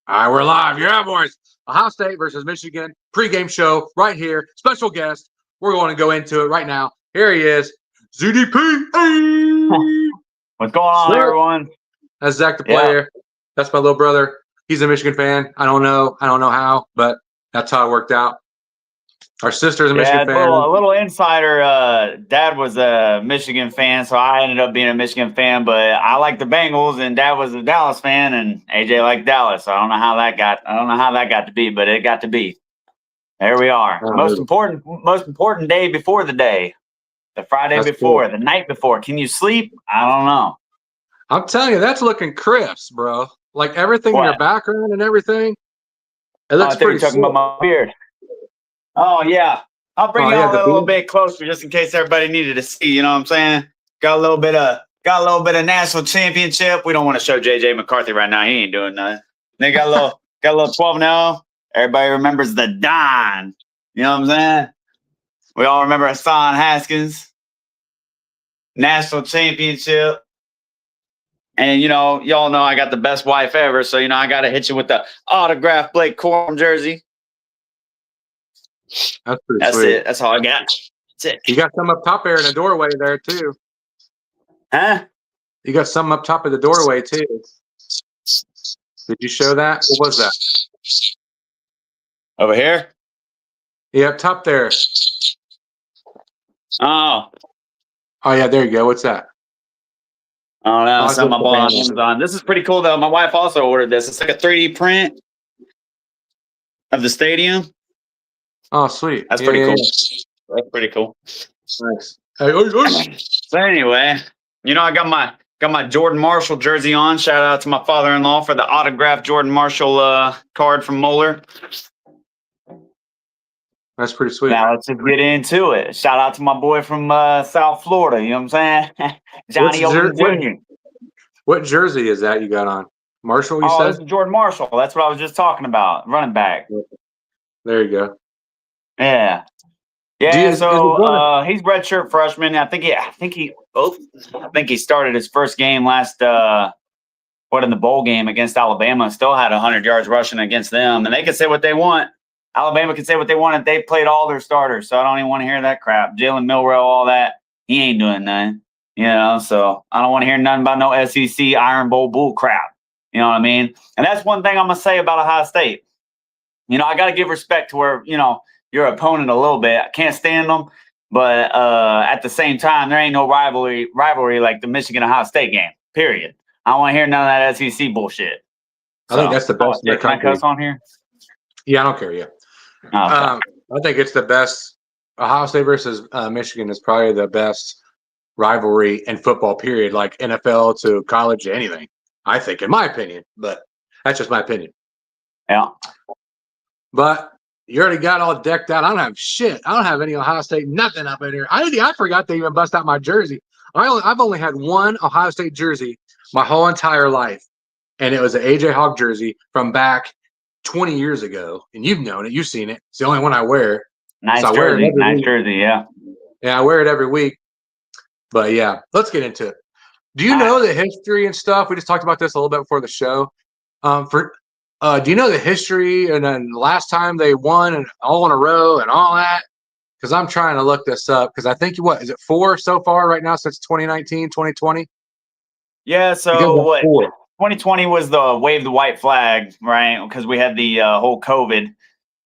All right, we're live. You're out, boys. Ohio State versus Michigan pregame show right here. Special guest. We're going to go into it right now. Here he is, ZDP. What's going on, everyone? That's Zach the player. That's my little brother. He's a Michigan fan. I don't know how, but that's how it worked out. Our sister's a Michigan fan. A little insider. Dad was a Michigan fan, so I ended up being a Michigan fan. But I like the Bengals, and Dad was a Dallas fan, and AJ liked Dallas. So I don't know how that got to be, but it got to be. There we are. Most important day before the day, the Friday before, the night before. Can you sleep? I don't know. I'm telling you, that's looking crisp, bro. Like everything in your background and everything. It looks pretty. Talking about my beard. Oh yeah, I'll bring y'all a little bit closer just in case everybody needed to see. You know what I'm saying? Got a little bit of national championship. We don't want to show JJ McCarthy right now. He ain't doing nothing. They got a little 12-0. Everybody remembers the Don. You know what I'm saying? We all remember Hassan Haskins, national championship. And, y'all know I got the best wife ever. So, I got to hit you with the autographed Blake Corum jersey. That's sweet. It. That's all I got. That's it. You got some up top there in the doorway there, too. Huh? You got some up top of the doorway, too. Did you show that? What was that? Over here? Yeah, up top there. Oh, yeah, there you go. What's that? Oh, no, something I bought on Amazon. This is pretty cool, though. My wife also ordered this. It's like a 3D print of the stadium. Oh, sweet. That's pretty cool. Yeah. That's pretty cool. Nice. So anyway, I got my Jordan Marshall jersey on. Shout out to my father-in-law for the autographed Jordan Marshall card from Moeller. That's pretty sweet. Now let's just get into it. Shout out to my boy from South Florida. You know what I'm saying? Johnny Owen Jr. What jersey is that you got on? Marshall, you said? This is Jordan Marshall. That's what I was just talking about. Running back. There you go. Yeah. Yeah, so he's redshirt freshman. I think he started his first game last in the bowl game against Alabama. Still had 100 yards rushing against them, and they can say what they want. Alabama can say what they want, and they played all their starters. So I don't even want to hear that crap. Jalen Milroe, all that, he ain't doing nothing. So I don't want to hear nothing about no SEC Iron Bowl bull crap. You know what I mean? And that's one thing I'm gonna say about Ohio State. I got to give respect to where your opponent a little bit. I can't stand them, but at the same time, there ain't no rivalry like the Michigan-Ohio State game, period. I don't want to hear none of that SEC bullshit. I think that's the best in the country. Can I cuss on here? Yeah, I don't care, yeah. Okay. I think it's the best. Ohio State versus Michigan is probably the best rivalry in football, period, like NFL to college to anything, I think, in my opinion. But that's just my opinion. Yeah. But you already got all decked out. I don't have shit. I don't have any Ohio State nothing up in here. I forgot to even bust out my jersey. I've only had one Ohio State jersey my whole entire life, and it was an AJ Hawk jersey from back 20 years ago. And you've known it. You've seen it. It's the only one I wear. Nice jersey. Nice jersey, yeah. Yeah, I wear it every week. But, yeah, let's get into it. Do you know the history and stuff? We just talked about this a little bit before the show. Do you know the history and then last time they won and all in a row and all that? Because I'm trying to look this up because I think, is it 4 so far right now since 2019, 2020? Yeah, so what? 2020 was the wave the white flag, right? Because we had the whole COVID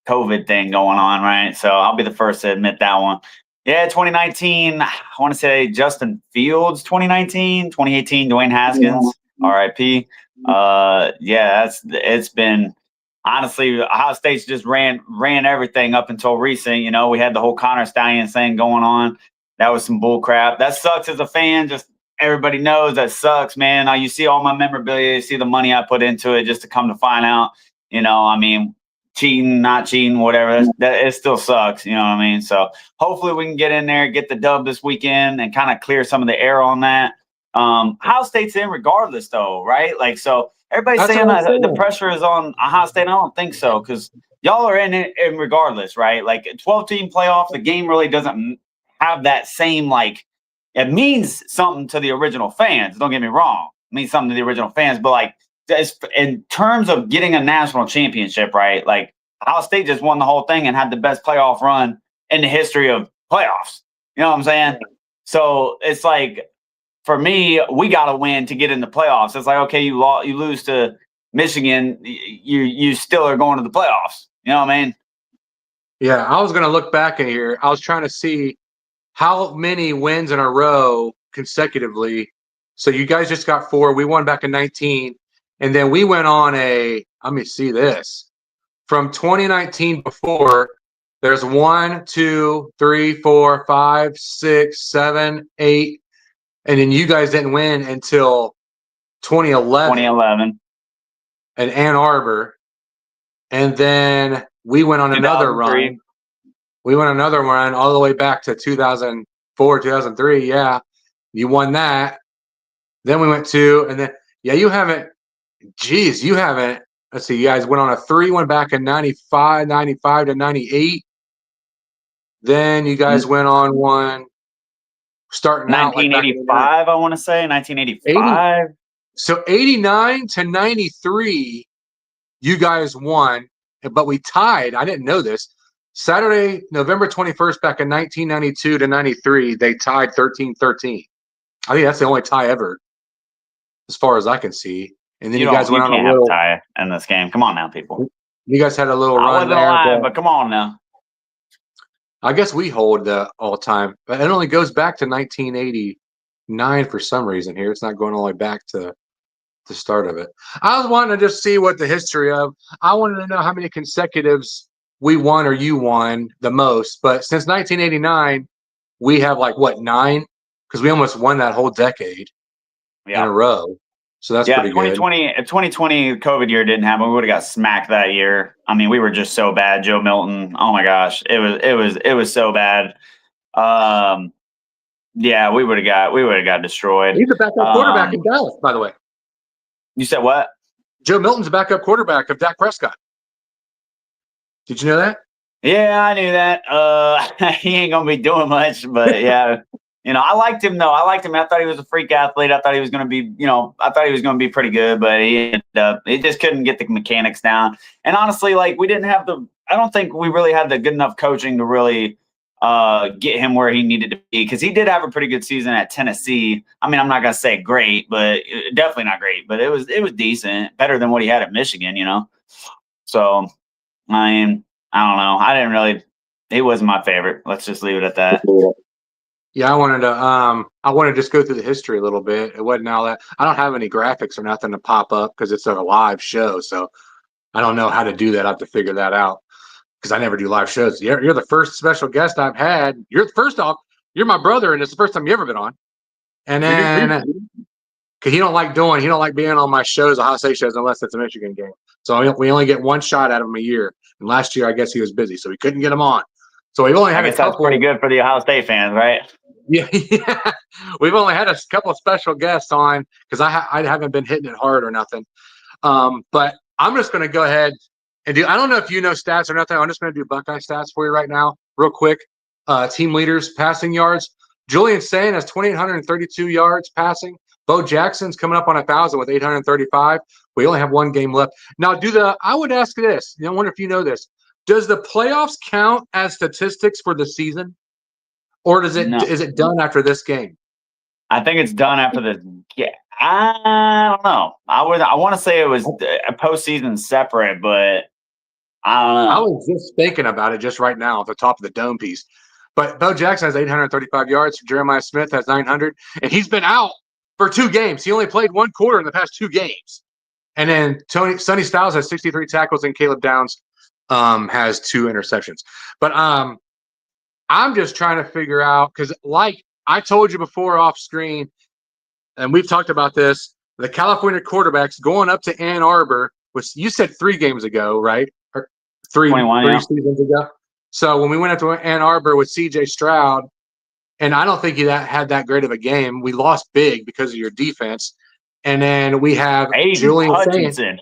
thing going on, right? So I'll be the first to admit that one. Yeah, 2019, I want to say Justin Fields, 2019, 2018, Dwayne Haskins, RIP. It's been honestly Ohio State's just ran everything up until recent. We had the whole Connor Stallion thing going on. That was some bull crap. That sucks as a fan. Just everybody knows that sucks, man. Now you see all my memorabilia, you see the money I put into it just to come to find out, cheating, not cheating, whatever. That it still sucks, you know what I mean? So hopefully we can get in there, get the dub this weekend and kind of clear some of the air on that. Ohio State's in regardless, though, right? Like, so everybody's saying that the pressure is on Ohio State. I don't think so because y'all are in it in regardless, right? Like, a 12-team playoff, the game really doesn't have that same, like, it means something to the original fans. Don't get me wrong. It means something to the original fans, but, like, in terms of getting a national championship, right? Like Ohio State just won the whole thing and had the best playoff run in the history of playoffs. You know what I'm saying? So it's like, for me, we got to win to get in the playoffs. It's like, okay, you lose to Michigan, you still are going to the playoffs. You know what I mean? Yeah, I was going to look back in here. I was trying to see how many wins in a row consecutively. So you guys just got 4. We won back in 19. And then we went on let me see this. From 2019 before, there's 1, 2, 3, 4, 5, 6, 7, 8. And then you guys didn't win until 2011 in Ann Arbor. And then we went on another run. We went another run all the way back to 2004, 2003. Yeah, you won that. Then we went and then, you haven't. Geez, you haven't. Let's see, you guys went on a 3-1 back in 95 to 98. Then you guys went on one starting out like 1985, I want to say 1985. So 89 to 93, you guys won, but we tied. I didn't know this. Saturday, November 21st, back in 1992 to 93, they tied 13-13. I think that's the only tie ever, as far as I can see. And then you guys went on a little tie in this game. Come on now, people. You guys had a little run. I wasn't alive, but come on now. I guess we hold the all-time, but it only goes back to 1989 for some reason here. It's not going all the way back to the start of it. I was wanting to just see what the history of. I wanted to know how many consecutives we won or you won the most. But since 1989, we have 9? Because we almost won that whole decade in a row. So that's pretty good. 2020 COVID year didn't happen. We would have got smacked that year. I mean, we were just so bad. Joe Milton. Oh my gosh, it was so bad. Yeah, we would have got destroyed. He's a backup quarterback in Dallas, by the way. You said what? Joe Milton's a backup quarterback of Dak Prescott. Did you know that? Yeah, I knew that. He ain't gonna be doing much, but yeah. I liked him though. I liked him. I thought he was a freak athlete. I thought he was going to be, I thought he was going to be pretty good, but he just couldn't get the mechanics down. And honestly, we didn't have I don't think we really had the good enough coaching to really get him where he needed to be, because he did have a pretty good season at Tennessee. I mean, I'm not going to say great, but definitely not great, but it was decent, better than what he had at Michigan, So, I mean, I don't know. He wasn't my favorite. Let's just leave it at that. Yeah, I wanted to just go through the history a little bit. It wasn't all that. I don't have any graphics or nothing to pop up because it's a live show, so I don't know how to do that. I have to figure that out because I never do live shows. You're the first special guest I've had. First off, you're my brother, and it's the first time you ever been on. And then because he don't like being on my shows, Ohio State shows, unless it's a Michigan game. So we only get one shot out of him a year. And last year, I guess he was busy, so we couldn't get him on. So we've only had a couple. That's pretty good for the Ohio State fans, right? Yeah. We've only had a couple of special guests on because I haven't been hitting it hard or nothing. But I'm just going to go ahead and I don't know if you know stats or nothing. I'm just going to do Buckeye stats for you right now, real quick. Team leaders, passing yards. Julian Sayin has 2,832 yards passing. Bo Jackson's coming up on 1,000 with 835. We only have one game left. Now, I would ask this. I wonder if you know this. Does the playoffs count as statistics for the season? Or is it done after this game? I think it's done after this. Yeah, I don't know. I want to say it was a postseason separate, but I don't know. I was just thinking about it just right now at the top of the dome piece. But Bo Jackson has 835 yards. Jeremiah Smith has 900, and he's been out for 2 games. He only played 1 quarter in the past 2 games. And then Sonny Styles has 63 tackles, and Caleb Downs has 2 interceptions. But I'm just trying to figure out, because I told you before off screen, and we've talked about this, the California quarterbacks going up to Ann Arbor, which you said 3 games ago, right? Or 3 seasons ago. So when we went up to Ann Arbor with C.J. Stroud, and I don't think he had that great of a game. We lost big because of your defense. And then we have Julian Sayin.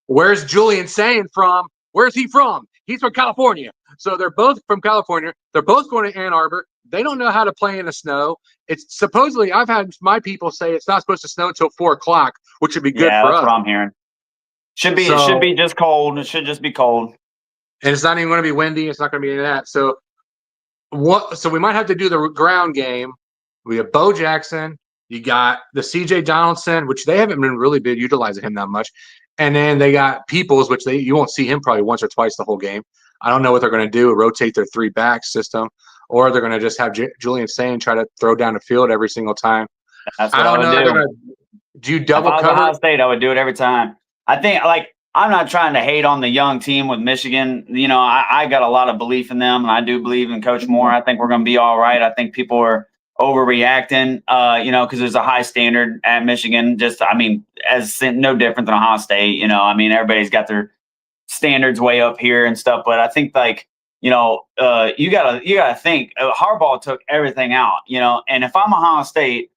Where's Julian Sayin from? Where's he from? He's from California. So they're both from California. They're both going to Ann Arbor. They don't know how to play in the snow. It's supposedly, I've had my people say it's not supposed to snow until 4 o'clock, which would be good Yeah, for that's us. what I'm hearing. It should be just cold. It should just be cold. And it's not even going to be windy. It's not going to be any of that. So we might have to do the ground game. We have Bo Jackson. You got the C.J. Donaldson, which they haven't really been utilizing him that much. And then they got Peoples, which you won't see him probably once or twice the whole game. I don't know what they're going to do, rotate their 3-back system, or they're going to just have Julian Sain try to throw down the field every single time. That's what I would do. Do you double cover? If I was Ohio State, I would do it every time. I think, I'm not trying to hate on the young team with Michigan. You know, I got a lot of belief in them, and I do believe in Coach Moore. I think we're going to be all right. I think people are overreacting, because there's a high standard at Michigan. As no different than Ohio State. Everybody's got their standards way up here and stuff. But I think, you gotta think Harbaugh took everything out. And if I'm Ohio State,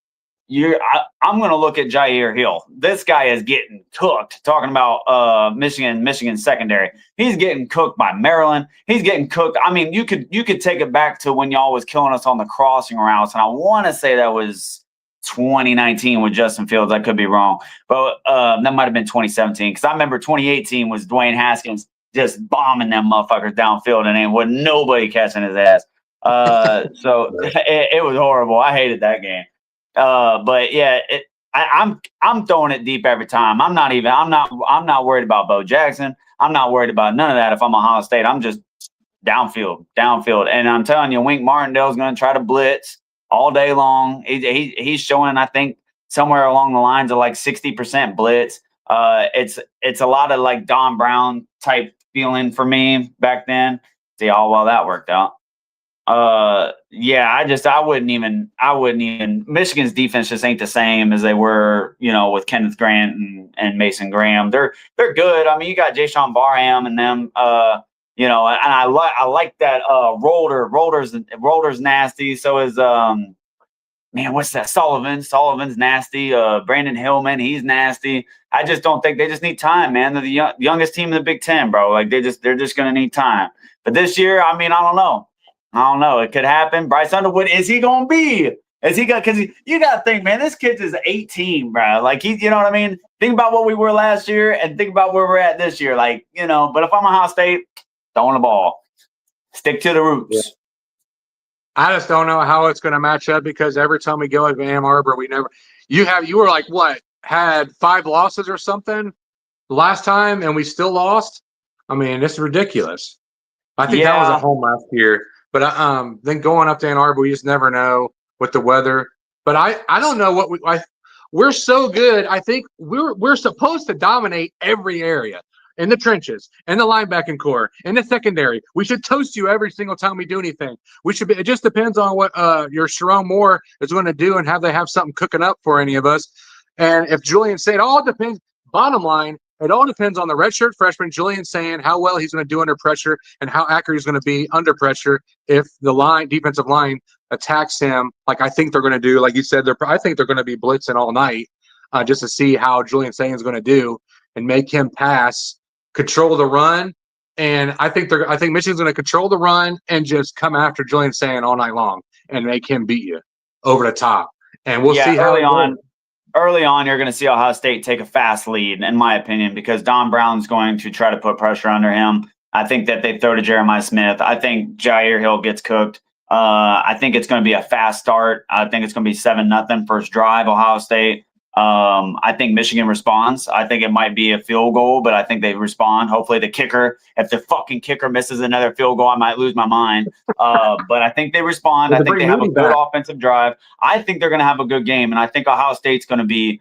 I'm going to look at Jair Hill. This guy is getting cooked. Talking about Michigan secondary, he's getting cooked by Maryland. He's getting cooked. You could take it back to when y'all was killing us on the crossing routes, and I want to say that was 2019 with Justin Fields. I could be wrong, but that might have been 2017 because I remember 2018 was Dwayne Haskins just bombing them motherfuckers downfield, and ain't with nobody catching his ass. So it was horrible. I hated that game. But yeah, I'm throwing it deep every time. I'm not worried about Bo Jackson. I'm not worried about none of that. If I'm Ohio State, I'm just downfield. And I'm telling you, Wink Martindale's going to try to blitz all day long. He's showing, I think, somewhere along the lines of 60% blitz. It's a lot of Don Brown type feeling for me back then. See how well that worked out. I wouldn't even Michigan's defense just ain't the same as they were, with Kenneth Grant and Mason Graham. They're good. You got Jayshon Barham and them, and I like that Rolder's nasty. So is what's that? Sullivan's nasty. Brandon Hillman, he's nasty. I just don't think they just need time, man. They're the youngest team in the Big Ten, bro. They're just gonna need time. But this year, I don't know. It could happen. Bryce Underwood, is he going to be? Is he going? Because you got to think, man, this kid is 18, bro. You know what I mean? Think about what we were last year and think about where we're at this year. But if I'm Ohio State, throwing the ball. Stick to the roots. Yeah. I just don't know how it's going to match up because every time we go to Ann Arbor, you were had 5 losses or something last time and we still lost. It's ridiculous. I think that was a home last year. But then going up to Ann Arbor, we just never know with the weather. But I don't know what we're so good. I think we're supposed to dominate every area in the trenches, in the linebacking core, in the secondary. We should toast you every single time we do anything. It just depends on what your Sharon Moore is going to do and they have something cooking up for any of us. And if Julian Sain, all depends. Bottom line, it all depends on the redshirt freshman, Julian Sain, how well he's going to do under pressure and how accurate he's going to be under pressure if the defensive line attacks him like I think they're going to do. Like you said, I think they're going to be blitzing all night just to see how Julian Sain is going to do and make him pass, control the run. And I think Michigan's going to control the run and just come after Julian Sain all night long and make him beat you over the top. And we'll see how early on, you're going to see Ohio State take a fast lead, in my opinion, because Don Brown's going to try to put pressure under him. I think that they throw to Jeremiah Smith. I think Jair Hill gets cooked. I think it's going to be a fast start. I think it's going to be 7-0 first drive, Ohio State. I think Michigan responds. I think it might be a field goal, but I think they respond. Hopefully the kicker, if the fucking kicker misses another field goal, I might lose my mind. But I think they respond. I think they have a good offensive drive. I think they're going to have a good game. And I think Ohio State's going to be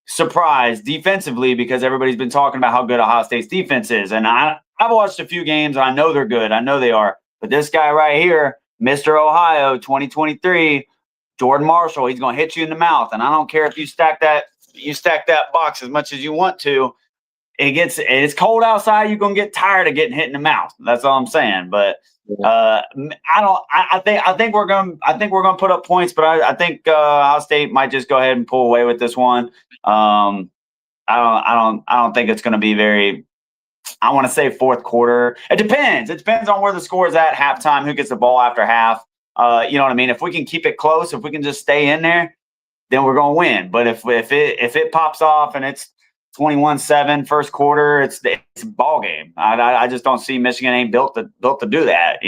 surprised defensively because everybody's been talking about how good Ohio State's defense is. And I've watched a few games and I know they're good. I know they are. But this guy right here, Mr. Ohio 2023, Jordan Marshall, he's going to hit you in the mouth. And I don't care if you stack that box as much as you want to. It's cold outside. You're going to get tired of getting hit in the mouth. That's all I'm saying. But I think we're going to put up points, but I think Ohio State might just go ahead and pull away with this one. I don't think it's going to be very, I want to say fourth quarter. It depends. It depends on where the score is at halftime, who gets the ball after half. You know what I mean? If we can keep it close, if we can just stay in there, then we're going to win. But if it pops off and it's 21-7 first quarter, it's a ball game. I just don't see Michigan ain't built to do that.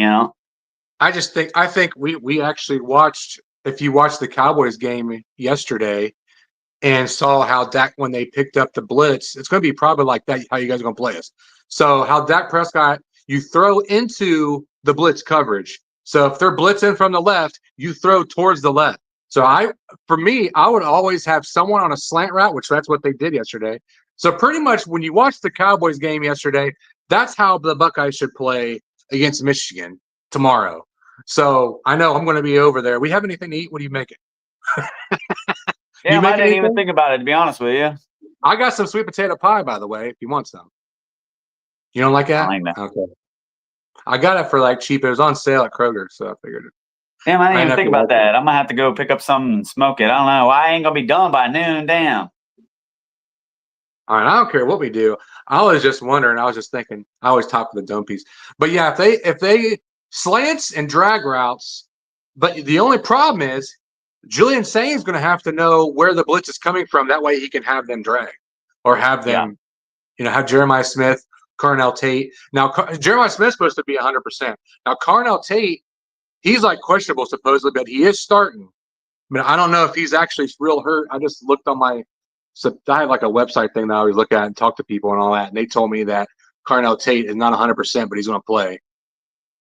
I think we actually watched. If you watched the Cowboys game yesterday and saw how Dak, when they picked up the blitz, it's going to be probably like that. How you guys are going to play us? So how Dak Prescott, you throw into the blitz coverage. So if they're blitzing from the left, you throw towards the left. So I would always have someone on a slant route, which that's what they did yesterday. So pretty much when you watch the Cowboys game yesterday, that's how the Buckeyes should play against Michigan tomorrow. So I know I'm going to be over there. We have anything to eat? What are you making? Yeah, I didn't even think about it, to be honest with you. I got some sweet potato pie, by the way, if you want some. You don't like that? I like that. Okay. I got it for like cheap. It was on sale at Kroger, so I figured it. Damn, I didn't even think about that. I'm going to have to go pick up something and smoke it. I don't know. I ain't going to be done by noon. Damn. All right, I don't care what we do. I was just wondering. I was just thinking. I always talk to the dumb piece. But yeah, if they slants and drag routes, but the only problem is Julian Sain's going to have to know where the blitz is coming from. That way he can have them drag or have them, have Jeremiah Smith, Carnell Tate. Now, Jeremiah Smith's supposed to be 100%. Now, Carnell Tate, he's like questionable supposedly, but he is starting. I mean, I don't know if he's actually real hurt. I just looked on so I have like a website thing that I always look at and talk to people and all that. And they told me that Carnell Tate is not 100%, but he's going to play.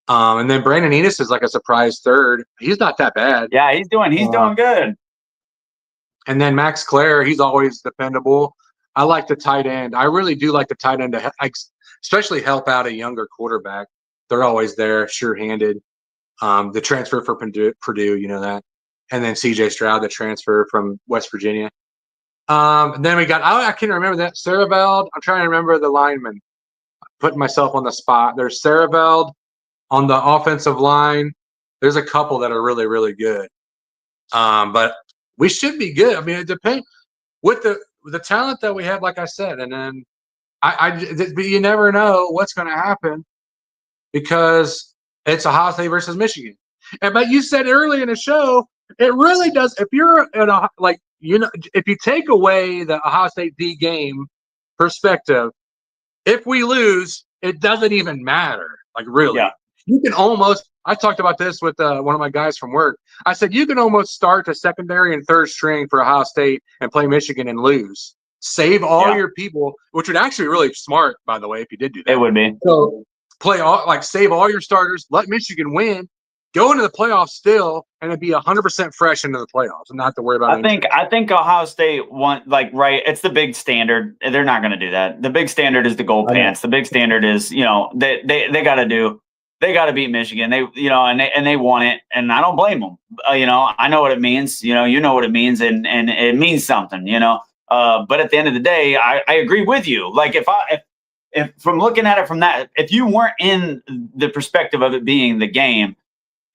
And then Brandon Enos is like a surprise third. He's not that bad. Yeah, he's doing good. And then Max Clare, he's always dependable. I like the tight end. I really do like the tight end to especially help out a younger quarterback. They're always there, sure-handed. The transfer for Purdue, you know that. And then C.J. Stroud, the transfer from West Virginia. And then we got, I can't remember that. Sarabeld. I'm trying to remember the lineman. Putting myself on the spot. There's Sarabeld on the offensive line. There's a couple that are really, really good. But we should be good. I mean, it depends with the talent that we have, like I said. And then but you never know what's going to happen because it's Ohio State versus Michigan. But you said early in the show, it really does. If you're if you take away the Ohio State D game perspective, if we lose, it doesn't even matter. Like really, you can almost. I talked about this with one of my guys from work. I said you can almost start a secondary and third string for Ohio State and play Michigan and lose. Save all your people, which would actually be really smart, by the way, if you did do that. It would be. So save all your starters, let Michigan win, go into the playoffs still, and it'd be 100% fresh into the playoffs and not have to worry about anything. I think Ohio State it's the big standard. They're not going to do that. The big standard is the gold pants. The big standard is, they got to beat Michigan. They want it, and I don't blame them. I know what it means. You know what it means, and it means something. But at the end of the day, I agree with you. Like if from looking at it from that, if you weren't in the perspective of it being the game,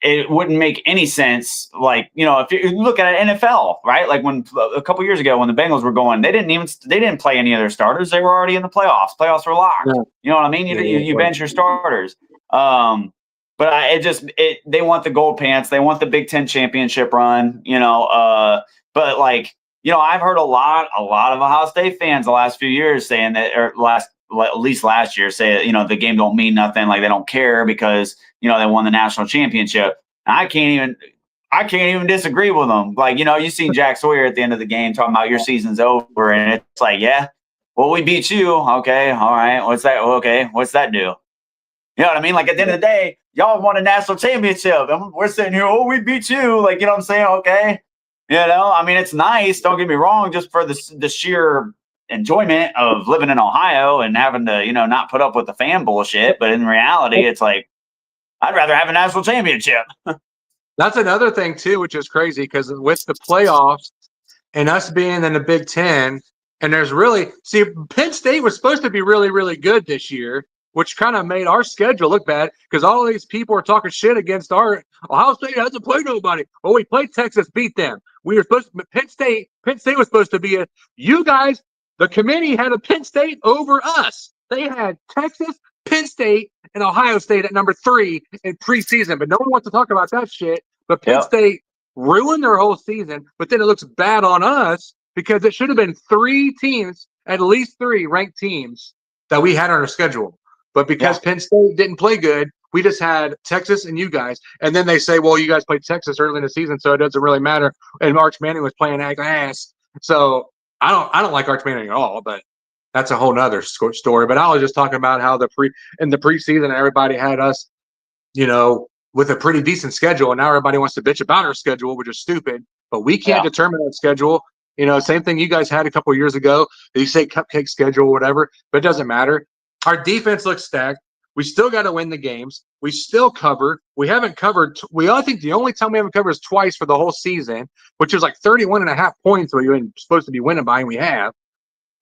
it wouldn't make any sense. Like, if you look at it, NFL, right? Like when a couple years ago when the Bengals were going, they didn't play any of their starters. They were already in the playoffs. Playoffs were locked. Yeah. You know what I mean? You bench your starters. But they want the gold pants. They want the Big Ten championship run, but I've heard a lot of Ohio State fans the last few years saying that, or at least last year, say, the game don't mean nothing. Like they don't care because, they won the national championship. I can't even disagree with them. Like, you seen Jack Sawyer at the end of the game talking about your season's over. And it's like, yeah, well, we beat you. Okay. All right. What's that? Okay. What's that do? You know what I mean? Like at the end of the day, y'all won a national championship and we're sitting here, oh, we beat you. Like, you know what I'm saying? Okay. I mean, it's nice. Don't get me wrong, just for the sheer enjoyment of living in Ohio and having to, not put up with the fan bullshit. But in reality, it's like, I'd rather have a national championship. That's another thing, too, which is crazy because with the playoffs and us being in the Big Ten, and Penn State was supposed to be really, really good this year, which kind of made our schedule look bad because all these people are talking shit against our Ohio State hasn't played nobody. Well, we played Texas, beat them. We were supposed to Penn State was supposed to be you guys, the committee had a Penn State over us. They had Texas, Penn State, and Ohio State at number 3 in preseason, but no one wants to talk about that shit. But Penn State ruin their whole season, but then it looks bad on us because it should have been 3 teams, at least 3 ranked teams that we had on our schedule. But because Penn State didn't play good, we just had Texas and you guys. And then they say, well, you guys played Texas early in the season, so it doesn't really matter. And Arch Manning was playing ass. So I don't like Arch Manning at all, but that's a whole nother story. But I was just talking about how in the preseason, everybody had us, with a pretty decent schedule, and now everybody wants to bitch about our schedule, which is stupid. But we can't determine that schedule. Same thing you guys had a couple of years ago. You say cupcake schedule or whatever, but it doesn't matter. Our defense looks stacked. We still got to win the games. We still cover. We haven't covered. I think the only time we haven't covered is twice for the whole season, which is like 31.5 points where you're supposed to be winning by, and we have.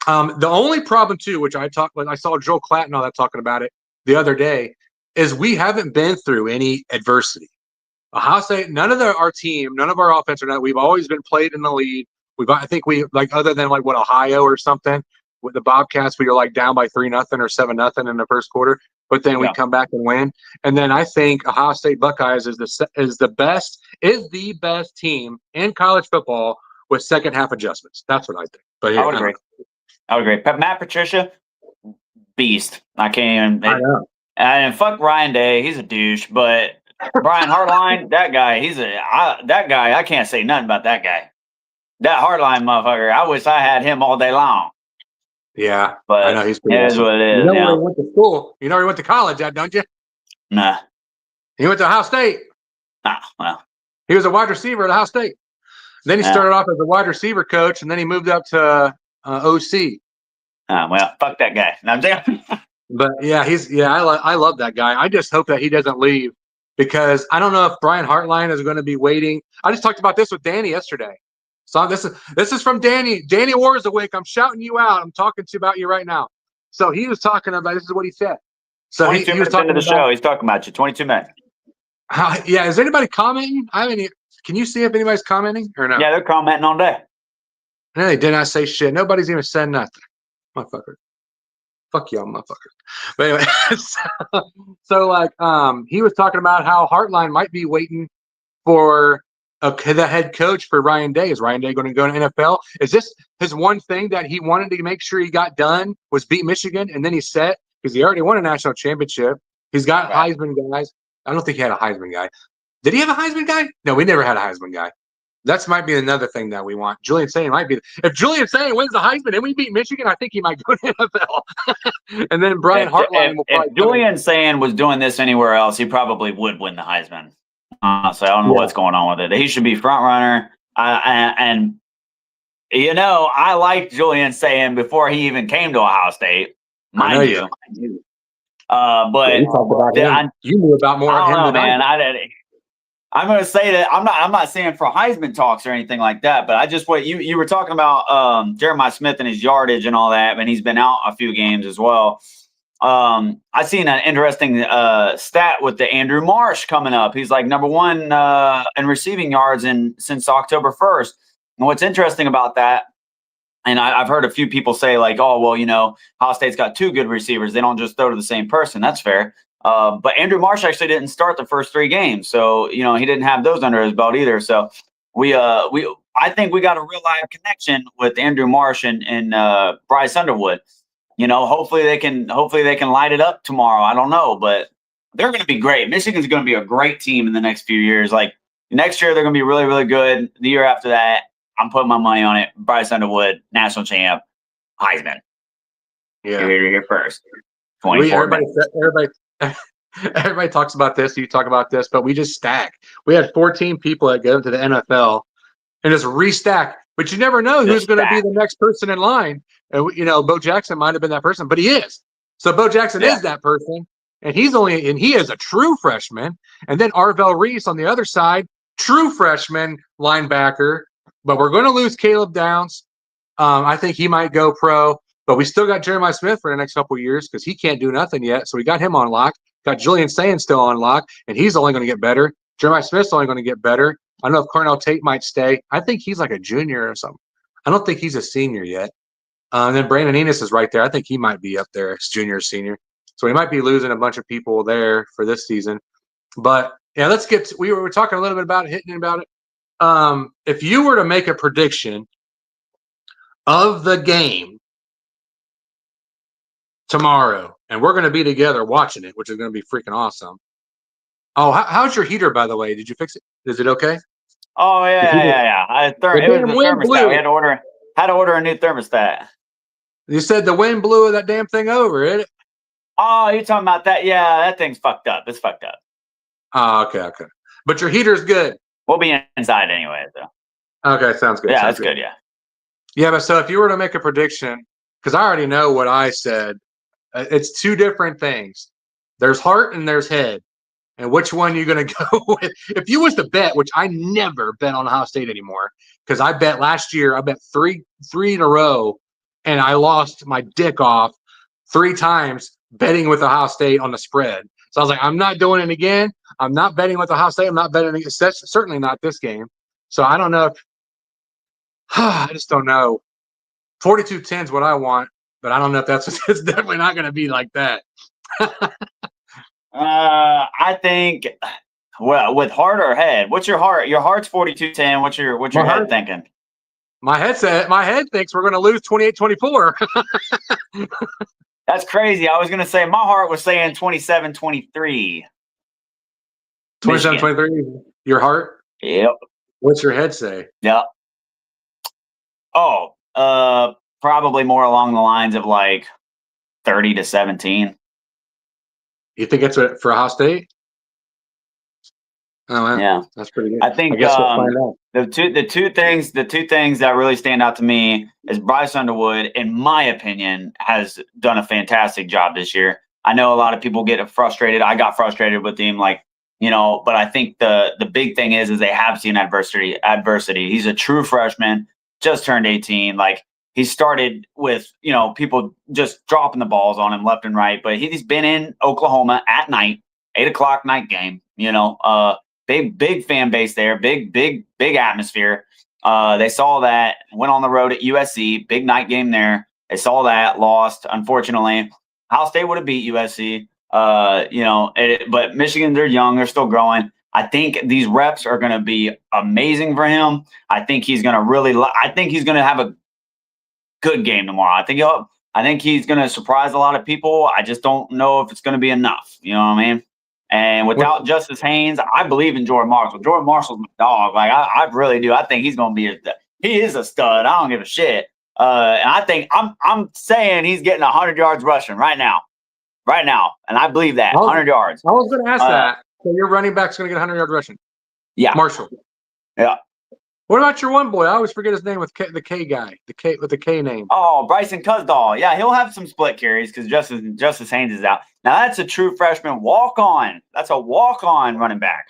The only problem, too, which I saw Joel Klatt and all that talking about it the other day, is we haven't been through any adversity. Ohio State, none of our team, none of our offense or not, we've always been played in the lead. I think other than Ohio or something, with the Bobcats, we were down by 3-0 or 7-0 in the first quarter, but then we come back and win. And then I think Ohio State Buckeyes is the best team in college football with second half adjustments. That's what I think. But I would agree. But Matt Patricia, beast. I can't even. I know. And fuck Ryan Day, he's a douche. But Brian Hartline, that guy, I can't say nothing about that guy. That Hartline motherfucker, I wish I had him all day long. Yeah, but I know he's pretty awesome. What it is. Where he went to school. You know where he went to college at, don't you? Nah. He went to Ohio State. Ah, well. He was a wide receiver at Ohio State. Then he started off as a wide receiver coach, and then he moved up to OC. Well, fuck that guy. No, I'm saying. But I love that guy. I just hope that he doesn't leave because I don't know if Brian Hartline is going to be waiting. I just talked about this with Danny yesterday. So this is from Danny. Danny Warswick. I'm shouting you out. I'm talking to you about you right now. So he was talking about. This is what he said. So 22 he was talking into the show. He's talking about you. 22 minutes. Yeah. Is anybody commenting? Can you see if anybody's commenting or no? Yeah, they're commenting all day. No, they did not say shit. Nobody's even said nothing. Motherfucker. Fuck y'all, motherfuckers. But anyway, he was talking about how Hartline might be waiting for the head coach for Ryan Day. Is Ryan Day going to go to NFL? Is this his one thing that he wanted to make sure he got done was beat Michigan, and then he's set because he already won a national championship. He's got Heisman guys. I don't think he had a Heisman guy. Did he have a Heisman guy? No, we never had a Heisman guy. That might be another thing that we want. Julian Sayin might be. If Julian Sayin wins the Heisman and we beat Michigan, I think he might go to NFL. And then Brian Hartline will probably. If Julian Sayin was doing this anywhere else, he probably would win the Heisman. So I don't know what's going on with it. He should be front runner. And I liked Julian Sayin before he even came to Ohio State. Mind you. But you knew about more of him than man. I'm going to say that I'm not saying for Heisman talks or anything like that, but I just what you were talking about Jeremiah Smith and his yardage and all that, and he's been out a few games as well. I seen an interesting stat with the Andrew Marsh coming up. He's like number 1 in receiving yards since October 1st. And what's interesting about that, and I've heard a few people say like, oh, well, Ohio State's got 2 good receivers. They don't just throw to the same person. That's fair. But Andrew Marsh actually didn't start the first 3 games. So, he didn't have those under his belt either. So I think we got a real live connection with Andrew Marsh and Bryce Underwood. Hopefully they can light it up tomorrow. I don't know, but they're going to be great. Michigan's going to be a great team in the next few years. Like next year, they're going to be really, really good. The year after that, I'm putting my money on it. Bryce Underwood, national champ, Heisman. Yeah, you're here first. Everybody talks about this. You talk about this, but we just stack. We had 14 people that go to the NFL and just restack. But you never know who's going to be the next person in line. And Bo Jackson might have been that person, but he is. So Bo Jackson is that person, and he is a true freshman. And then Arvell Reese on the other side, true freshman linebacker. But we're going to lose Caleb Downs. I think he might go pro. But we still got Jeremiah Smith for the next couple of years because he can't do nothing yet. So we got him on lock. Got Julian Sayin still on lock, and he's only going to get better. Jeremiah Smith's only going to get better. I don't know if Cornell Tate might stay. I think he's like a junior or something. I don't think he's a senior yet. And then Brandon Enos is right there. I think he might be up there as junior or senior. So we might be losing a bunch of people there for this season. But, yeah, let's get – we were talking a little bit about it, hitting about it. if you were to make a prediction of the game tomorrow, and we're going to be together watching it, which is going to be freaking awesome. Oh, how's your heater, by the way? Did you fix it? Is it okay? Oh yeah. It was the thermostat. We had to order a new thermostat. You said the wind blew that damn thing over, isn't it? Oh, you're talking about that? Yeah, that thing's fucked up. It's fucked up. Oh, okay. But your heater's good. We'll be inside anyway, though. Okay, sounds good. Yeah, that's good. Yeah. Yeah, but so if you were to make a prediction, because I already know what I said, it's two different things. There's heart and there's head. And which one you're going to go with? If you was to bet, which I never bet on Ohio State anymore, because I bet last year, I bet three in a row, and I lost my dick off 3 times betting with Ohio State on the spread. So I was like, I'm not doing it again. I'm not betting with Ohio State. I'm not betting against, that's certainly not this game. So I don't know if I just don't know. 42-10 is what I want, but I don't know if that's it's definitely not going to be like that. I think, well, with heart or head. What's your heart? Your heart's 42-10. What's your head thinking? My head thinks we're going to lose 28-24. That's crazy. I was going to say my heart was saying 27-23. 27-23. Your heart? Yep. What's your head say? Yep. Oh, probably more along the lines of like 30-17. You think it's for Ohio State? Oh, wow. Yeah, that's pretty good. I think guess we'll find out. the two things that really stand out to me is Bryce Underwood, in my opinion, has done a fantastic job this year. I know a lot of people get frustrated. I got frustrated with him, but I think the big thing is they have seen adversity. He's a true freshman, just turned 18. He started with, people just dropping the balls on him left and right, but he's been in Oklahoma at night, 8:00 night game, big fan base there, big atmosphere. They saw that, went on the road at USC, big night game there. They saw that, lost, unfortunately. Ohio State would have beat USC, but Michigan, they're young, they're still growing. I think these reps are going to be amazing for him. I think he's going to have a good game tomorrow. I think he's going to surprise a lot of people. I just don't know if it's going to be enough. You know what I mean? And without Justice Haynes, I believe in Jordan Marshall. Jordan Marshall's my dog. I really do. I think he's going to be he is a stud. I don't give a shit. And I think I'm saying he's getting 100 yards rushing right now. And I believe that 100 yards. I was going to ask that. So your running back's going to get 100 yards rushing? Yeah. Marshall. Yeah. What about your one boy? I always forget his name with the K guy, with the K name. Oh, Bryson Cusdahl. Yeah, he'll have some split carries because Justice Haynes is out. Now that's a true freshman walk-on. That's a walk-on running back.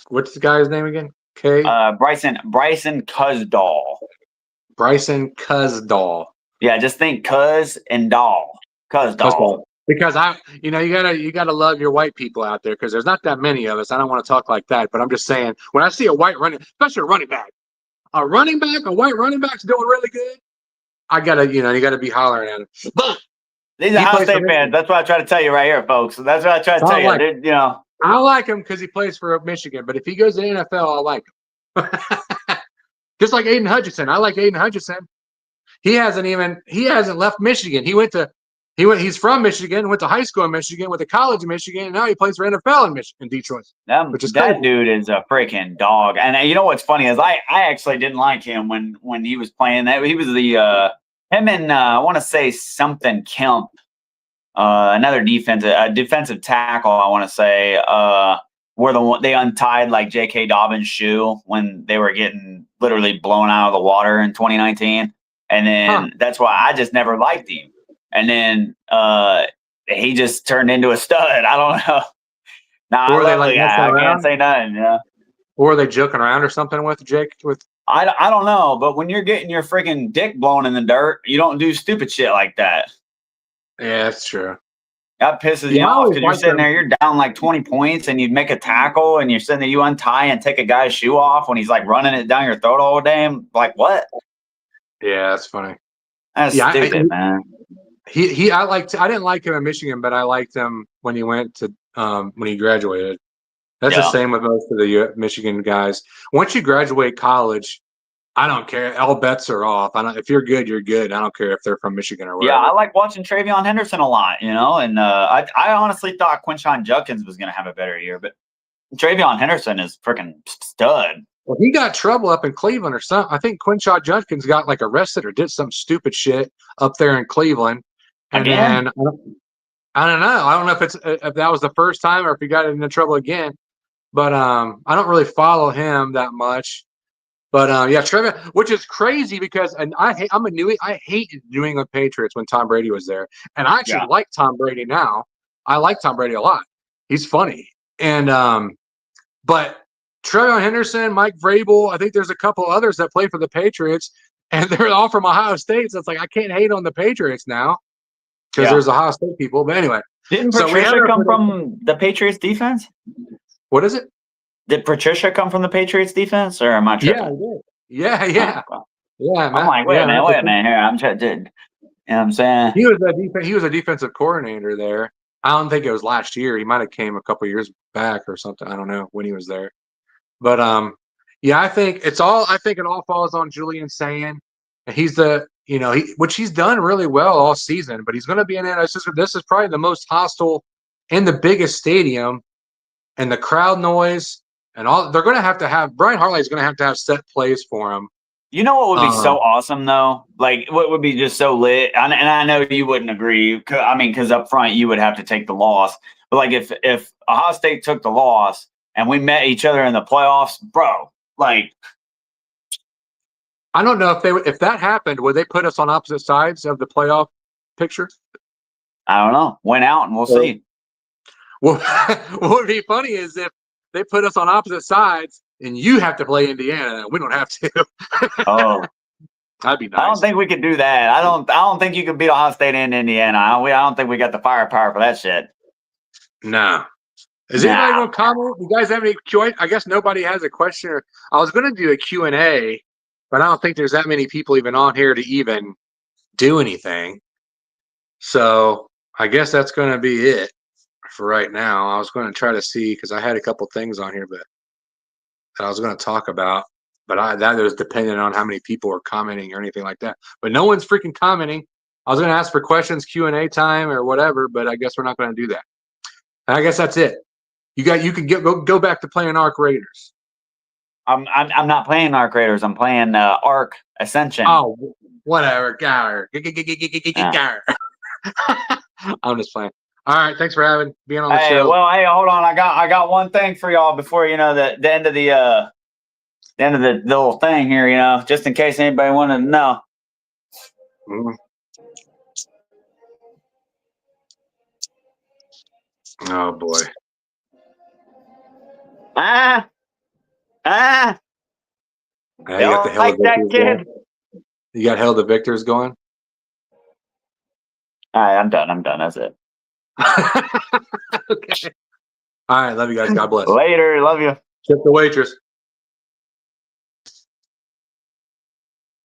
What's the guy's name again? K. Bryson Cusdahl. Bryson Cusdahl. Yeah, just think Cuz and Dahl. Cusdahl. Because you gotta love your white people out there because there's not that many of us. I don't want to talk like that, but I'm just saying when I see a white especially a white running back's doing really good, I gotta, you gotta be hollering at him. But these are Ohio State fans. That's what I try to tell you right here, folks. That's what I try to tell you. I like him because he plays for Michigan, but if he goes to the NFL, I like him. Just like Aiden Hutchinson. I like Aiden Hutchinson. He hasn't left Michigan. He's from Michigan, went to high school in Michigan, went to college in Michigan, and now he plays for NFL in Detroit. That dude is a freaking dog. And you know what's funny is I actually didn't like him when he was playing that. He was him and I want to say something Kemp, another defensive tackle. I want to say were they untied like J.K. Dobbins' shoe when they were getting literally blown out of the water in 2019, and then that's why I just never liked him. And then he just turned into a stud. I don't know. I love the guy. I can't say nothing. Yeah. Or are they joking around or something with Jake? I don't know. But when you're getting your freaking dick blown in the dirt, you don't do stupid shit like that. Yeah, that's true. That pisses you off because you're sitting there, you're down like 20 points, and you make a tackle, and you're sitting there, you untie and take a guy's shoe off when he's like running it down your throat all day. Like what? Yeah, that's funny. That's stupid, man. I didn't like him in Michigan, but I liked him when he went to when he graduated. That's the same with most of the Michigan guys. Once you graduate college, I don't care. All bets are off. If you're good, you're good. I don't care if they're from Michigan or wherever. Yeah, I like watching Travion Henderson a lot, and I honestly thought Quinshon Judkins was going to have a better year, but Travion Henderson is freaking stud. Well, he got trouble up in Cleveland or something. I think Quinshon Judkins got like arrested or did some stupid shit up there in Cleveland. And again? then I don't know. I don't know if that was the first time or if he got into trouble again. But I don't really follow him that much. But yeah, Trevor, which is crazy because I hated New England Patriots when Tom Brady was there, and I actually like Tom Brady now. I like Tom Brady a lot. He's funny, and but Trevion Henderson, Mike Vrabel, I think there's a couple others that play for the Patriots, and they're all from Ohio State. So it's like I can't hate on the Patriots now because there's Ohio State people. But anyway, didn't Patricia come from the Patriots defense? What is it? Did Patricia come from the Patriots defense, or am I tripping? Yeah. Oh, yeah, man. I'm like, wait a minute here. I'm trying to, you know what I'm saying? He was a defensive coordinator there. I don't think it was last year. He might have came a couple years back or something. I don't know when he was there. But yeah, I think it all falls on Julian Sand. He's which he's done really well all season, but he's going to be in it. This is probably the most hostile in the biggest stadium, and the crowd noise. And all they're going to have Brian Hartline's going to have set plays for him. You know what would be so awesome though? Like what would be just so lit? And I know you wouldn't agree. I mean, because up front you would have to take the loss. But like if Ohio State took the loss and we met each other in the playoffs, bro, like I don't know if that happened, would they put us on opposite sides of the playoff picture? I don't know. Went out and we'll see. Well, what would be funny is if they put us on opposite sides, and you have to play Indiana, and we don't have to. Oh, that'd be nice. I don't think we could do that. I don't think you could beat Ohio State and Indiana. I don't think we got the firepower for that shit. No. Is anybody going to comment? You guys have any Q&A? I guess nobody has a question. I was going to do a Q&A, but I don't think there's that many people even on here to even do anything. So I guess that's going to be it for right now. I was going to try to see because I had a couple things on here, but that I was going to talk about, but that was dependent on how many people were commenting or anything like that. But no one's freaking commenting. I was going to ask for questions, Q&A time or whatever, but I guess we're not going to do that. And I guess that's it. You can go back to playing Arc Raiders. I'm not playing Arc Raiders. I'm playing Arc Ascension. Oh, whatever. I'm just playing. All right, thanks for being on the show. Well, hey, hold on. I got one thing for y'all before the end of the little thing here. Just in case anybody wanted to know. Mm-hmm. Oh boy. Hey, you got the hell of that kid. You got hell the victors going. All right, I'm done. That's it. Okay. All right. Love you guys. God bless. Later. Love you. Tip the waitress.